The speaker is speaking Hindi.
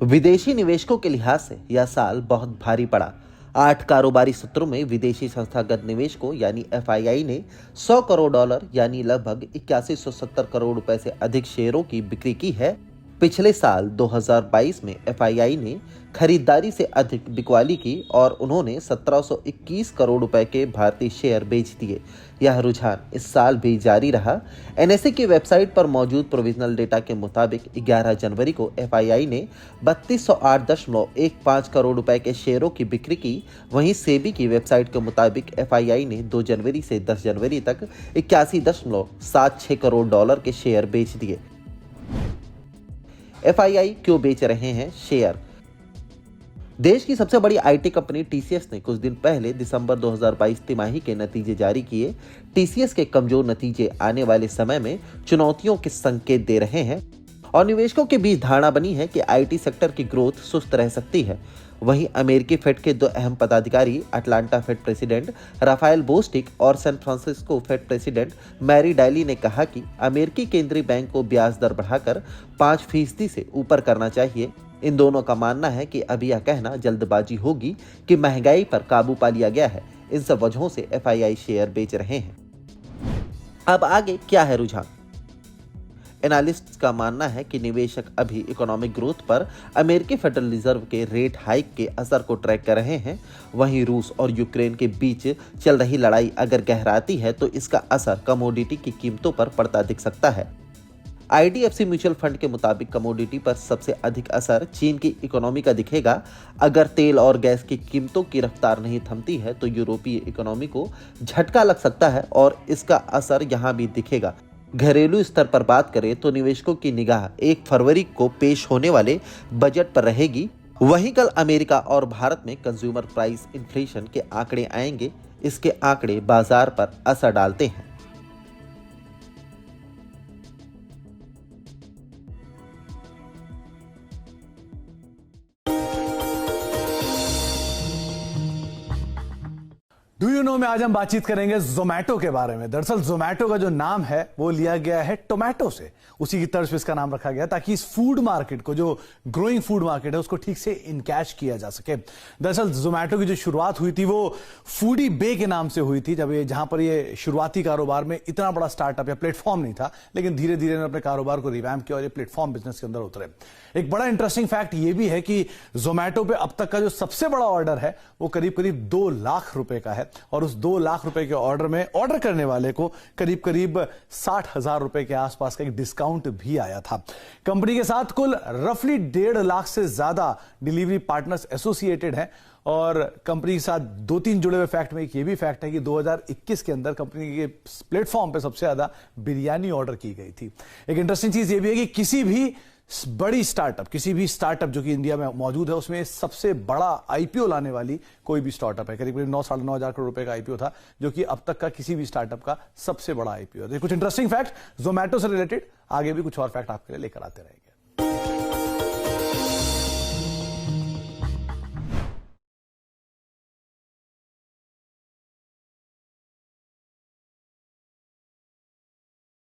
विदेशी निवेशकों के लिहाज से यह साल बहुत भारी पड़ा। 8 कारोबारी सत्रों में विदेशी संस्थागत निवेशकों यानी एफआईआई ने $100 करोड़ यानी लगभग 8170 करोड़ रुपए से अधिक शेयरों की बिक्री की है। पिछले साल 2022 में एफआईआई ने खरीदारी से अधिक बिकवाली की और उन्होंने 1721 करोड़ रुपए के भारतीय शेयर बेच दिए। यह रुझान इस साल भी जारी रहा। एनएसए की वेबसाइट पर मौजूद प्रोविजनल डेटा के मुताबिक 11 जनवरी को एफआईआई ने 3208.15 करोड़ रुपए के शेयरों की बिक्री की। वहीं सेबी की वेबसाइट के मुताबिक एफआईआई ने 2 जनवरी से 10 जनवरी तक 81.76 करोड़ डॉलर के शेयर बेच दिए। एफआईआई क्यों बेच रहे हैं शेयर? देश की सबसे बड़ी आईटी कंपनी टीसीएस ने कुछ दिन पहले दिसंबर 2022 तिमाही के नतीजे जारी किए। टीसीएस के कमजोर नतीजे आने वाले समय में चुनौतियों के संकेत दे रहे हैं और निवेशकों के बीच धारणा बनी है कि आईटी सेक्टर की ग्रोथ सुस्त रह सकती है। वहीं अमेरिकी फेड के 2 अहम पदाधिकारी Atlanta Fed president Raphael Bostic और San Francisco Fed president Mary Daly ने कहा कि अमेरिकी केंद्रीय बैंक को ब्याज दर बढ़ाकर 5% से ऊपर करना चाहिए। इन दोनों का मानना है कि अभी यह कहना जल्दबाजी होगी कि महंगाई पर काबू पा लिया गया है। इन सब वजहों से एफआईआई शेयर बेच रहे हैं। अब आगे क्या है रुझान? एनालिस्ट्स का मानना है कि निवेशक अभी इकोनॉमिक ग्रोथ पर अमेरिकी फेडरल रिजर्व के रेट हाइक के असर को ट्रैक कर रहे हैं। वहीं रूस और यूक्रेन के बीच चल रही लड़ाई अगर गहराती है तो इसका असर कमोडिटी की कीमतों पर पड़ता दिख सकता है। आईडीएफसी म्यूचुअल फंड के मुताबिक कमोडिटी पर सबसे अधिक असर चीन की इकोनॉमी का दिखेगा। अगर तेल और गैस की कीमतों की रफ्तार नहीं थमती है तो यूरोपीय इकोनॉमी को झटका लग सकता है और इसका असर यहाँ भी दिखेगा। घरेलू स्तर पर बात करें तो निवेशकों की निगाह 1 फरवरी को पेश होने वाले बजट पर रहेगी। वहीं कल अमेरिका और भारत में कंज्यूमर प्राइस इन्फ्लेशन के आंकड़े आएंगे। इसके आंकड़े बाजार पर असर डालते हैं। डू यू नो में आज हम बातचीत करेंगे जोमैटो के बारे में। दरअसल जोमैटो का जो नाम है वो लिया गया है टोमेटो से। उसी की तर्ज पे इसका नाम रखा गया ताकि इस फूड मार्केट को, जो ग्रोइंग फूड मार्केट है, उसको ठीक से इनकैच किया जा सके। दरअसल जोमैटो की जो शुरुआत हुई थी वो फूडी बे के नाम से हुई थी, जहां पर ये शुरुआती कारोबार में इतना बड़ा स्टार्टअप या प्लेटफॉर्म नहीं था, लेकिन धीरे धीरे इन्होंने अपने कारोबार को रिवैम्प किया और ये प्लेटफॉर्म बिजनेस के अंदर उतरे। एक बड़ा इंटरेस्टिंग फैक्ट ये भी है कि जोमैटो पे अब तक का जो सबसे बड़ा ऑर्डर है वो करीब करीब 2 लाख रुपए का है और उस 2 लाख रुपए के ऑर्डर में ऑर्डर करने वाले को करीब करीब 60,000 रुपए के आसपास का एक डिस्काउंट भी आया था। कंपनी के साथ कुल रफली 1.5 लाख से ज्यादा डिलीवरी पार्टनर्स एसोसिएटेड हैं और कंपनी के साथ 2-3 जुड़े हुए फैक्ट में एक ये भी फैक्ट है कि 2021 के अंदर कंपनी के प्लेटफॉर्म पे सबसे ज्यादा बिरयानी ऑर्डर की गई थी। एक इंटरेस्टिंग चीज ये भी है कि किसी भी स्टार्टअप जो कि इंडिया में मौजूद है उसमें सबसे बड़ा आईपीओ लाने वाली कोई भी स्टार्टअप है। करीब करीब 9-9.5 हजार करोड़ रुपए का आईपीओ था, जो कि अब तक का किसी भी स्टार्टअप का सबसे बड़ा आईपीओ है। कुछ इंटरेस्टिंग फैक्ट जोमैटो से रिलेटेड आगे भी कुछ और फैक्ट आपके लिए लेकर आते रहेंगे।